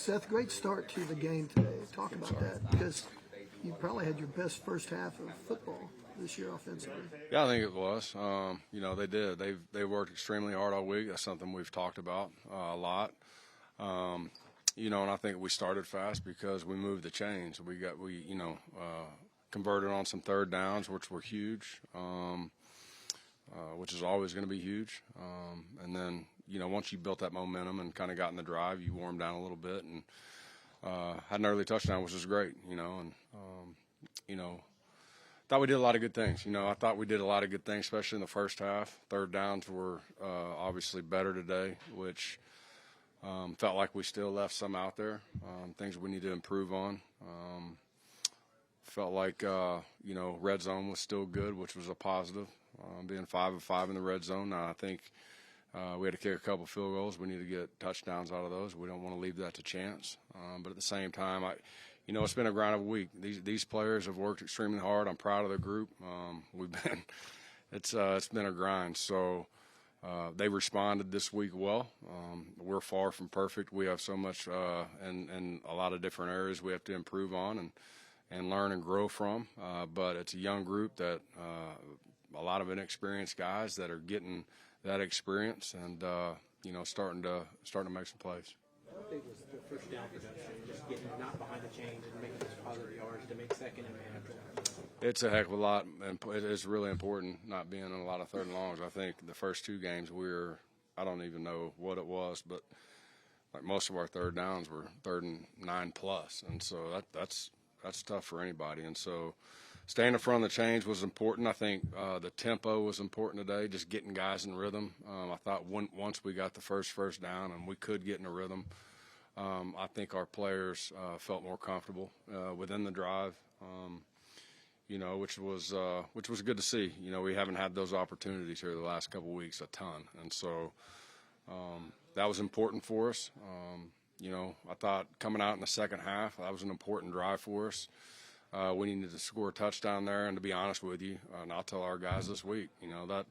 Seth, great start to the game today. Talk about that, because you probably had your best first half of football this year offensively. Yeah, I think it was. They did. They worked extremely hard all week. That's something we've talked about a lot. And I think we started fast because we moved the chains. We converted on some third downs, which were huge, which is always going to be huge. And then, once you built that momentum and kind of got in the drive, you warmed down a little bit and had an early touchdown, which was great, thought we did a lot of good things. I thought we did a lot of good things, especially in the first half. Third downs were obviously better today, which felt like we still left some out there, things we need to improve on. Felt like, red zone was still good, which was a positive, being 5 of 5 in the red zone. Now, I think we had to kick a couple field goals. We need to get touchdowns out of those. We don't want to leave that to chance. But at the same time, it's been a grind of a week. These players have worked extremely hard. I'm proud of the group. It's been a grind. So they responded this week well. We're far from perfect. We have so much in a lot of different areas we have to improve on and learn and grow from. But it's a young group that a lot of inexperienced guys that are getting that experience and starting to make some plays. How big was the first down production, just getting not behind the chains and making those positive yards to make second and manageable? It's a heck of a lot, and it's really important not being in a lot of third and longs. I think the first two games I don't even know what it was, but like most of our third downs were 3rd and 9+, and so that's tough for anybody. And so staying in front of the chains was important. I think the tempo was important today, just getting guys in rhythm. I thought once we got the first down and we could get in a rhythm, I think our players felt more comfortable within the drive, which was good to see. We haven't had those opportunities here the last couple of weeks a ton, and so that was important for us. I thought coming out in the second half, that was an important drive for us. We needed to score a touchdown there, and to be honest with you, and I'll tell our guys this week, that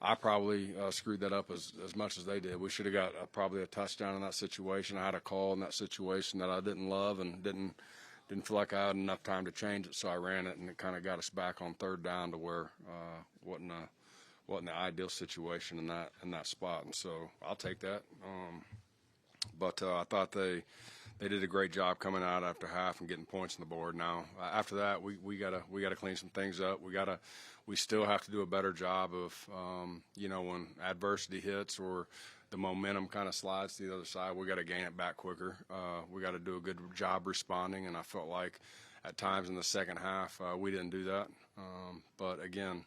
I probably screwed that up as much as they did. We should have got probably a touchdown in that situation. I had a call in that situation that I didn't love and didn't feel like I had enough time to change it, so I ran it, and it kind of got us back on third down to where wasn't the ideal situation in that spot, and so I'll take that. But I thought they did a great job coming out after half and getting points on the board. Now after that, we gotta clean some things up. We still have to do a better job of when adversity hits or the momentum kind of slides to the other side, we got to gain it back quicker. We got to do a good job responding, and I felt like at times in the second half we didn't do that. But again,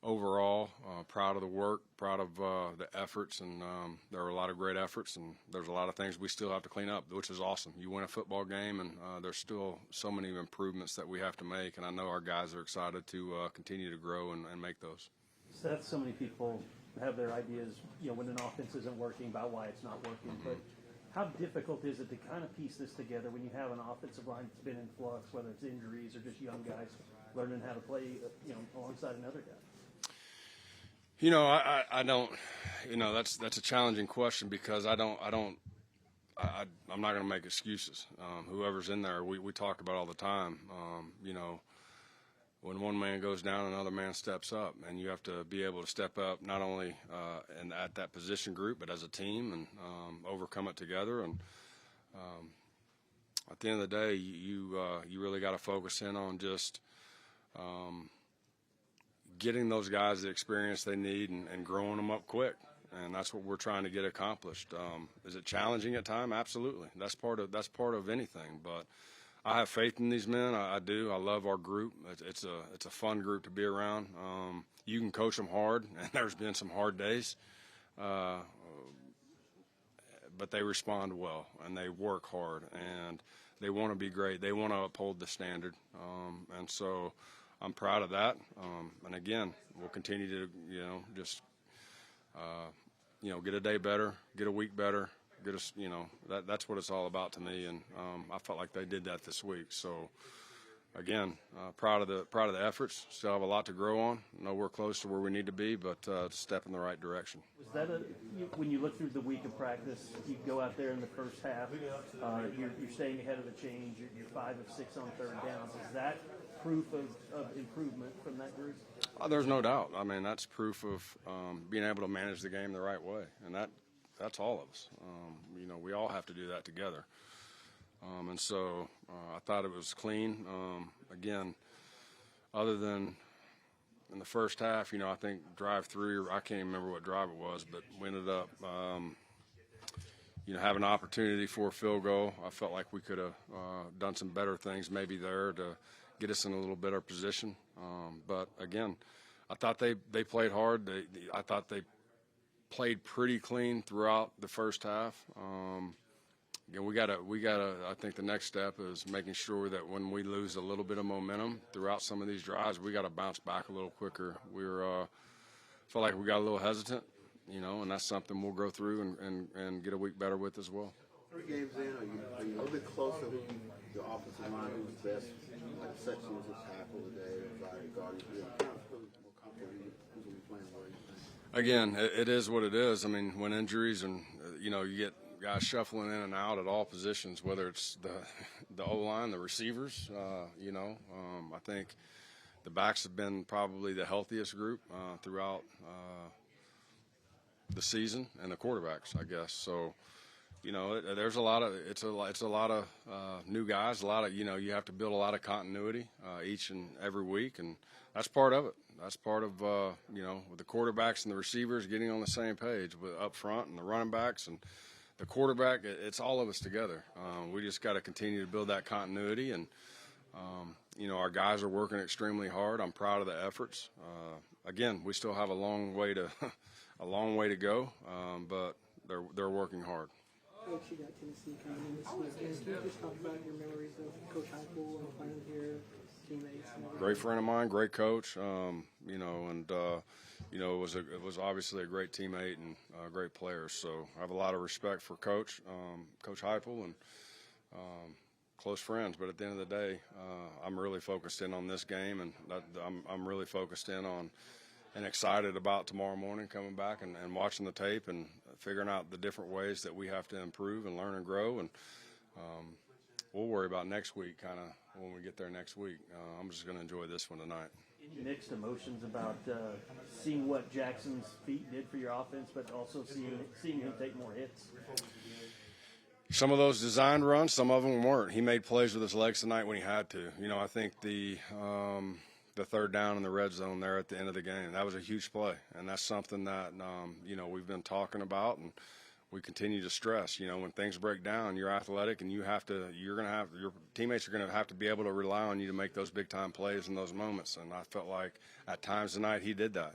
overall, proud of the work, proud of the efforts, and there were a lot of great efforts, and there's a lot of things we still have to clean up, which is awesome. You win a football game, and there's still so many improvements that we have to make, and I know our guys are excited to continue to grow and make those. Seth, so many people have their ideas, when an offense isn't working, about why it's not working, but how difficult is it to kind of piece this together when you have an offensive line that's been in flux, whether it's injuries or just young guys learning how to play, alongside another guy? I don't. That's a challenging question because I'm not going to make excuses. Whoever's in there, we talk about all the time. When one man goes down, another man steps up, and you have to be able to step up not only at that position group, but as a team and overcome it together. And at the end of the day, you really got to focus in on just getting those guys the experience they need and growing them up quick. And that's what we're trying to get accomplished. Is it challenging at times? Absolutely. That's part of anything. But I have faith in these men. I do. I love our group. It's a fun group to be around. You can coach them hard, and there's been some hard days. But they respond well, and they work hard, and they want to be great. They want to uphold the standard. And so I'm proud of that. And again, we'll continue to, just, get a day better, get a week better, get us, that's what it's all about to me. And I felt like they did that this week. So again, proud of the efforts. Still have a lot to grow on. Know we're close to where we need to be, but it's a step in the right direction. Was that when you look through the week of practice, you go out there in the first half, you're staying ahead of the change, you're 5 of 6 on third downs. Is that proof of improvement from that group? There's no doubt. I mean, that's proof of being able to manage the game the right way, and that's all of us. We all have to do that together. And so I thought it was clean. Again, other than in the first half, I think drive 3, or I can't even remember what drive it was, but we ended up, having an opportunity for a field goal. I felt like we could have done some better things maybe there to get us in a little better position. But again, I thought they played hard. I thought they played pretty clean throughout the first half. Again, we gotta. I think the next step is making sure that when we lose a little bit of momentum throughout some of these drives, we got to bounce back a little quicker. Felt like we got a little hesitant, and that's something we'll go through and get a week better with as well. 3 games in, are you a little bit closer to the offensive line who's best, like section was a tackle today, or guard? You're kind of more comfortable who's going to be playing where you think? Again, it is what it is. I mean, when injuries and you get guys shuffling in and out at all positions, whether it's the O-line, the receivers, I think the backs have been probably the healthiest group throughout the season, and the quarterbacks, I guess. So, there's a lot of it's a lot of new guys. A lot of you have to build a lot of continuity each and every week, and that's part of it. That's part of with the quarterbacks and the receivers getting on the same page with up front, and the running backs and the quarterback. It's all of us together. We just got to continue to build that continuity, and our guys are working extremely hard. I'm proud of the efforts. Again, we still have a long way to go, but they're working hard. Coach, you got Tennessee coming in this weekend. Can you just talk about your memories of Coach Heupel and playing here, teammates? Great friend of mine, great coach. It was obviously a great teammate and great players. So I have a lot of respect for Coach Heupel, and close friends. But at the end of the day, I'm really focused in on this game, and I'm really focused in on and excited about tomorrow morning coming back and watching the tape and figuring out the different ways that we have to improve and learn and grow. And we'll worry about next week kind of when we get there next week. I'm just going to enjoy this one tonight. Any mixed emotions about seeing what Jackson's feet did for your offense, but also seeing him take more hits? Some of those designed runs, some of them weren't. He made plays with his legs tonight when he had to. I think the third down in the red zone there at the end of the game, that was a huge play, and that's something that we've been talking about, and we continue to stress. When things break down, you're athletic, and your teammates are going to have to be able to rely on you to make those big time plays in those moments. And I felt like at times tonight he did that.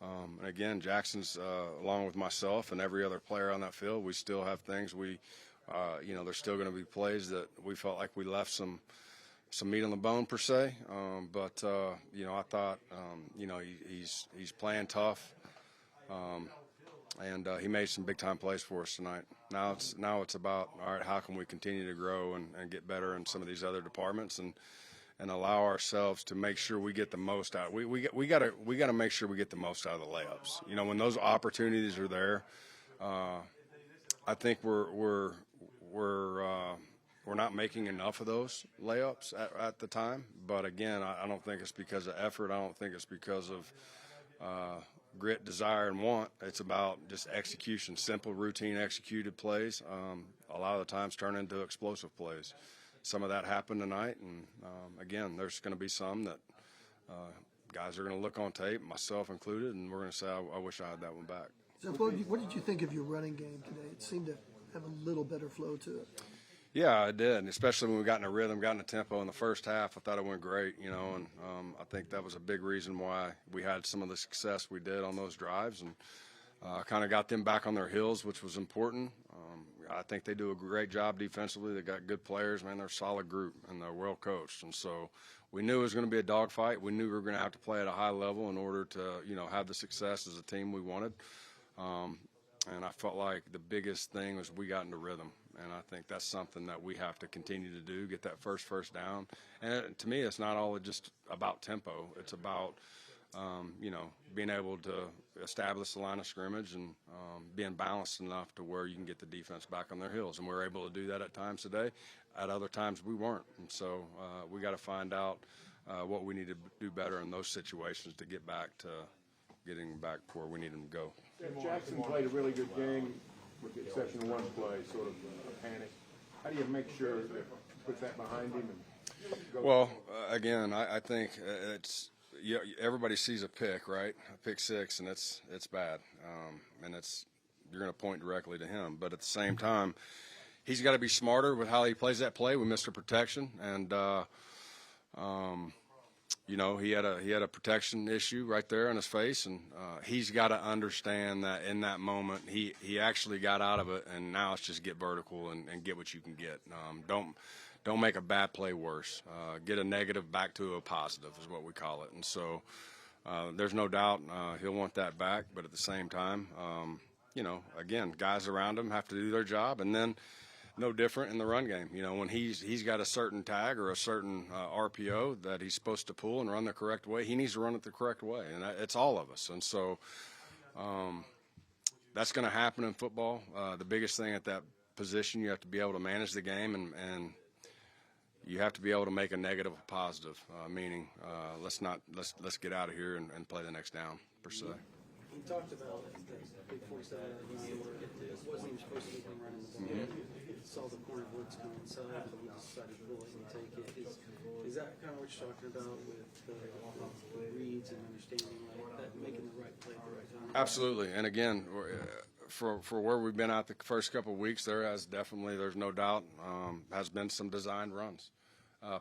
And again, Jackson's along with myself and every other player on that field, we still have things there's still going to be plays that we felt like we left some meat on the bone per se. But I thought he's playing tough. And he made some big-time plays for us tonight. Now it's about, all right, how can we continue to grow and get better in some of these other departments and allow ourselves to make sure we get the most out. We got to make sure we get the most out of the layups. When those opportunities are there, I think we're not making enough of those layups at the time. But again, I don't think it's because of effort. I don't think it's because of grit, desire, and want. It's about just execution, simple, routine executed plays. A lot of the times turn into explosive plays. Some of that happened tonight, and again, there's going to be some that guys are going to look on tape, myself included, and we're going to say, I wish I had that one back. So what did you think of your running game today? It seemed to have a little better flow to it. Yeah, I did, and especially when we got in a rhythm, got in a tempo in the first half. I thought it went great, and I think that was a big reason why we had some of the success we did on those drives, and kind of got them back on their heels, which was important. I think they do a great job defensively. They got good players, man. They're a solid group, and they're well coached, and so we knew it was going to be a dogfight. We knew we were going to have to play at a high level in order to, have the success as a team we wanted. And I felt like the biggest thing was we got into rhythm. And I think that's something that we have to continue to do, get that first down. And to me, it's not all just about tempo. It's about, being able to establish the line of scrimmage and being balanced enough to where you can get the defense back on their heels. And we're able to do that at times today. At other times, we weren't. And so we got to find out what we need to do better in those situations to get back to getting back where we need them to go. Jackson played a really good game, with the exception of one play, sort of a panic. How do you make sure that put that behind him? And go well, again, I think it's everybody sees a pick, right? A pick six, and it's bad, and you're going to point directly to him. But at the same time, he's got to be smarter with how he plays that play. We missed a protection, and he had a protection issue right there in his face, and he's got to understand that in that moment he actually got out of it, and now it's just get vertical and get what you can get. Don't make a bad play worse. Get a negative back to a positive is what we call it, and so there's no doubt he'll want that back. But at the same time, again, guys around him have to do their job, and then. No different in the run game. When he's got a certain tag or a certain RPO that he's supposed to pull and run the correct way, he needs to run it the correct way, and it's all of us. And so that's going to happen in football. The biggest thing at that position, you have to be able to manage the game, and you have to be able to make a negative a positive, meaning let's get out of here and play the next down per se. You talked about the big 47 that he wasn't even supposed to be running the ball. Saw the corner blitz come inside, and he decided to pull it and take it. Is that kind of what you're talking about with the reads and understanding that, making the right play at the right time? Absolutely, and again, for where we've been out the first couple of weeks, there's no doubt, has been some designed runs,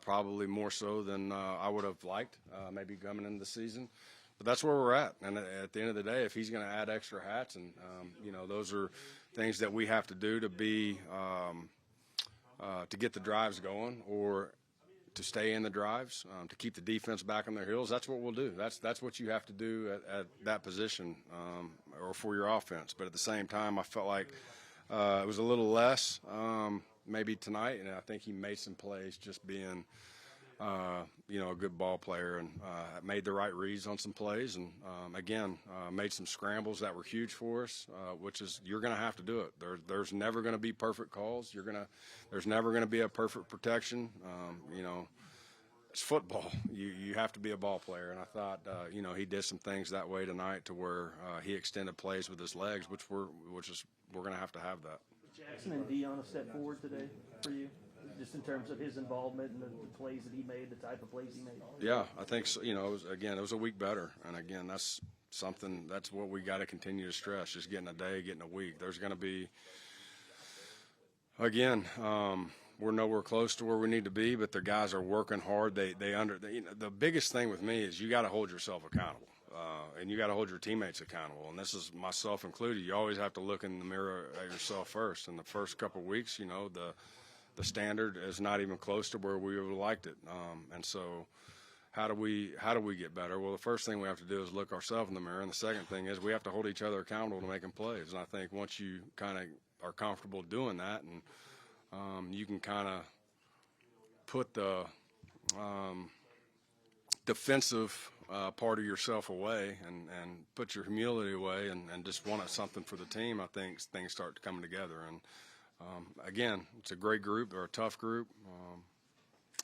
probably more so than I would have liked, maybe coming into the season. But that's where we're at, and at the end of the day, if he's going to add extra hats, and those are things that we have to do to be to get the drives going, or to stay in the drives, to keep the defense back on their heels. That's what we'll do. That's what you have to do at that position, or for your offense. But at the same time, I felt like it was a little less maybe tonight, and I think he made some plays just being. A good ball player, and made the right reads on some plays, and made some scrambles that were huge for us, which is you're going to have to do it. There's never going to be perfect calls. There's never going to be a perfect protection. It's football. You have to be a ball player, and I thought he did some things that way tonight to where he extended plays with his legs, we're going to have that. Jackson and Dion a step forward today for you? Just in terms of his involvement and the plays that he made, the type of plays he made? Yeah, I think so. It was a week better. And, again, that's what we got to continue to stress, just getting a day, getting a week. There's going to be, we're nowhere close to where we need to be, but the guys are working hard. The biggest thing with me is you got to hold yourself accountable. And you got to hold your teammates accountable. And this is myself included. You always have to look in the mirror at yourself first. In the first couple of weeks, the standard is not even close to where we would have liked it. And so how do we get better? Well, the first thing we have to do is look ourselves in the mirror. And the second thing is we have to hold each other accountable to making plays. And I think once you kind of are comfortable doing that, and you can kind of put the defensive part of yourself away and put your humility away and just want something for the team, I think things start coming together. And again, it's a great group. They're a tough group,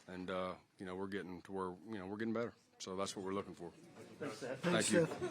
and we're getting to where we're getting better. So that's what we're looking for. Thanks, Seth. Thank you. Seth.